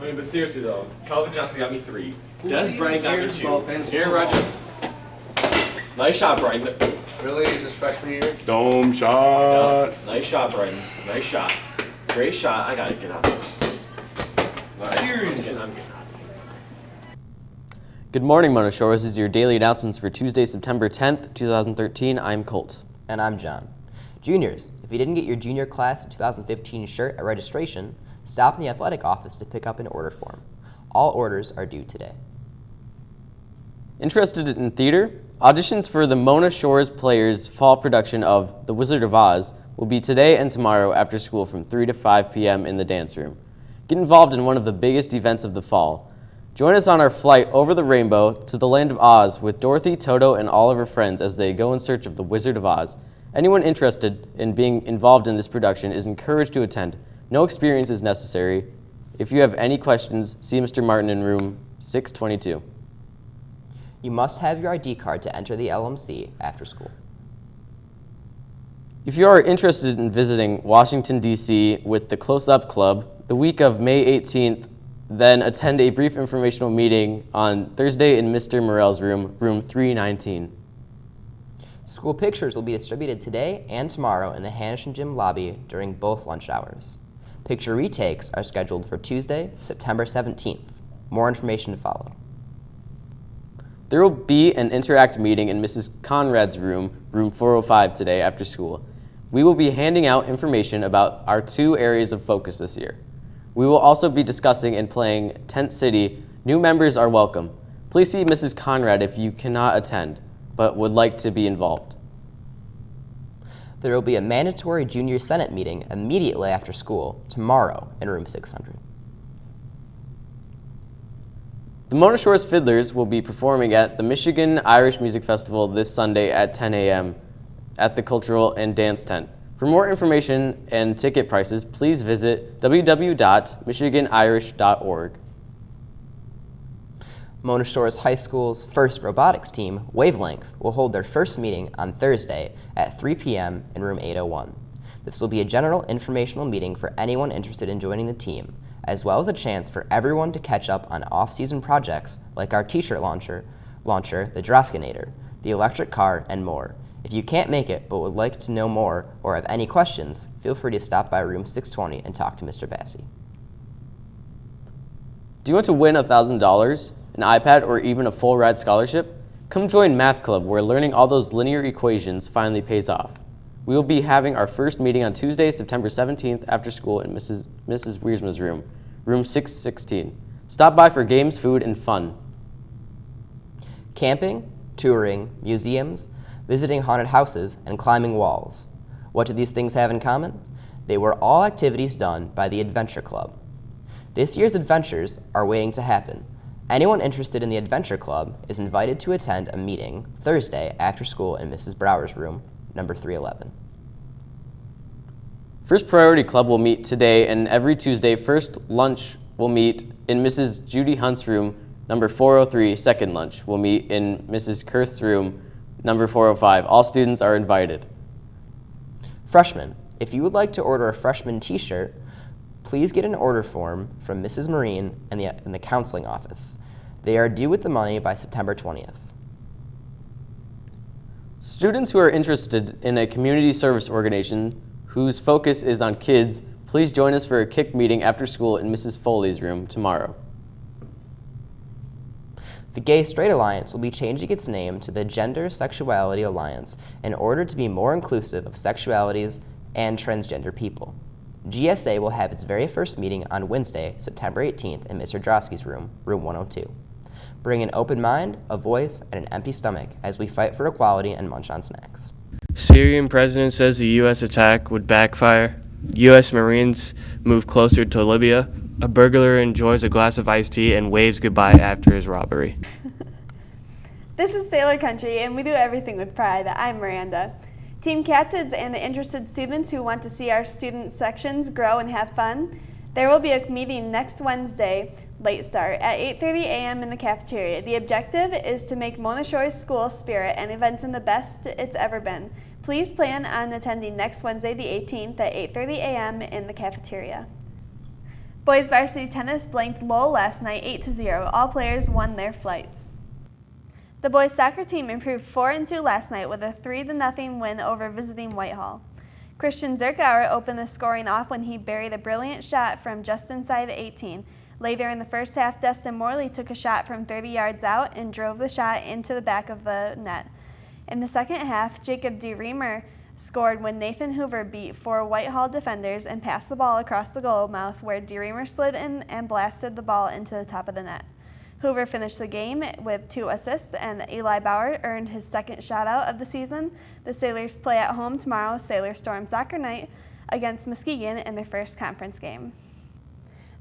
I mean, but seriously though, Calvin Johnson got me 3. Who Des Bryant got me 2. Aaron football? Rodgers. Nice shot, Brighton. Really? Is this freshman year? Dome shot. Yeah. Nice shot, Brighton. Nice shot. Great shot. I gotta get out. Seriously? I'm getting out. Good morning, Mona Shores. This is your daily announcements for Tuesday, September 10th, 2013. I'm Colt. And I'm John. Juniors, if you didn't get your junior class of 2015 shirt at registration, stop in the athletic office to pick up an order form. All orders are due today. Interested in theater? Auditions for the Mona Shores Players fall production of The Wizard of Oz will be today and tomorrow after school from 3 to 5 p.m. in the dance room. Get involved in one of the biggest events of the fall. Join us on our flight over the rainbow to the land of Oz with Dorothy, Toto, and all of her friends as they go in search of the Wizard of Oz. Anyone interested in being involved in this production is encouraged to attend. No experience is necessary. If you have any questions, see Mr. Martin in room 622. You must have your ID card to enter the LMC after school. If you are interested in visiting Washington, D.C. with the Close Up Club the week of May 18th, then attend a brief informational meeting on Thursday in Mr. Morell's room, room 319. School pictures will be distributed today and tomorrow in the Hannischen Gym lobby during both lunch hours. Picture retakes are scheduled for Tuesday, September 17th. More information to follow. There will be an interact meeting in Mrs. Conrad's room, room 405 today after school. We will be handing out information about our 2 areas of focus this year. We will also be discussing and playing Tent City. New members are welcome. Please see Mrs. Conrad if you cannot attend, but would like to be involved. There will be a mandatory junior senate meeting immediately after school tomorrow in room 600. The Mona Shores Fiddlers will be performing at the Michigan Irish Music Festival this Sunday at 10 a.m. at the Cultural and Dance Tent. For more information and ticket prices, please visit www.michiganirish.org. Mona Shores High School's first robotics team, Wavelength, will hold their first meeting on Thursday at 3 p.m. in room 801. This will be a general informational meeting for anyone interested in joining the team, as well as a chance for everyone to catch up on off-season projects like our t-shirt launcher, the Droskinator, the electric car, and more. If you can't make it but would like to know more or have any questions, feel free to stop by room 620 and talk to Mr. Bassey. Do you want to win $1,000, an iPad, or even a full ride scholarship? Come join Math Club, where learning all those linear equations finally pays off. We will be having our first meeting on Tuesday, September 17th after school in Mrs. Wiersma's room, room 616. Stop by for games, food, and fun. Camping, touring, museums, visiting haunted houses, and climbing walls. What do these things have in common? They were all activities done by the Adventure Club. This year's adventures are waiting to happen. Anyone interested in the Adventure Club is invited to attend a meeting Thursday after school in Mrs. Brower's room, number 311. First Priority Club will meet today, and every Tuesday, First Lunch will meet in Mrs. Judy Hunt's room, number 403. Second Lunch will meet in Mrs. Kurth's room, number 405. All students are invited. Freshmen, if you would like to order a freshman t-shirt, please get an order form from Mrs. Marine in the counseling office. They are due with the money by September 20th. Students who are interested in a community service organization whose focus is on kids, please join us for a KIC meeting after school in Mrs. Foley's room tomorrow. The Gay Straight Alliance will be changing its name to the Gender Sexuality Alliance in order to be more inclusive of sexualities and transgender people. GSA will have its very first meeting on Wednesday, September 18th in Mr. Drosky's room, room 102. Bring an open mind, a voice, and an empty stomach as we fight for equality and munch on snacks. Syrian president says the U.S. attack would backfire. U.S. Marines move closer to Libya. A burglar enjoys a glass of iced tea and waves goodbye after his robbery. This is Sailor Country, and we do everything with pride. I'm Miranda. Team captains and the interested students who want to see our student sections grow and have fun, there will be a meeting next Wednesday, late start, at 8:30 a.m. in the cafeteria. The objective is to make Mona Shores school spirit and events in the best it's ever been. Please plan on attending next Wednesday, the 18th, at 8:30 a.m. in the cafeteria. Boys Varsity Tennis blanked Lowell last night 8-0. All players won their flights. The boys soccer team improved 4-2 last night with a 3-0 win over visiting Whitehall. Christian Zerkauer opened the scoring off when he buried a brilliant shot from just inside the 18. Later in the first half, Destin Morley took a shot from 30 yards out and drove the shot into the back of the net. In the second half, Jacob DeReamer scored when Nathan Hoover beat 4 Whitehall defenders and passed the ball across the goal mouth where DeReamer slid in and blasted the ball into the top of the net. Hoover finished the game with 2 assists, and Eli Bauer earned his second shutout of the season. The Sailors play at home tomorrow, Sailor Storm Soccer Night, against Muskegon in their first conference game.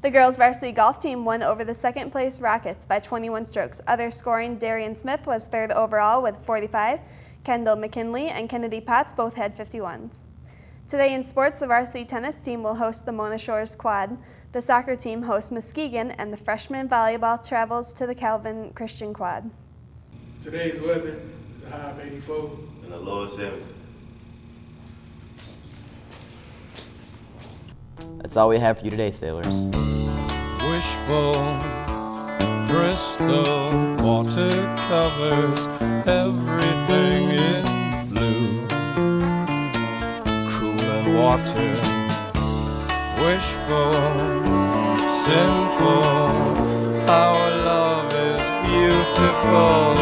The girls' varsity golf team won over the second-place Rockets by 21 strokes. Other scoring, Darian Smith was third overall with 45. Kendall McKinley and Kennedy Potts both had 51s. Today in sports, the varsity tennis team will host the Mona Shores Quad. The soccer team hosts Muskegon, and the freshman volleyball travels to the Calvin Christian Quad. Today's weather is a high of 84. And a low of 70. That's all we have for you today, Sailors. Wishful crystal water covers everything in blue. Cool and water, wishful, sinful. Our love is beautiful.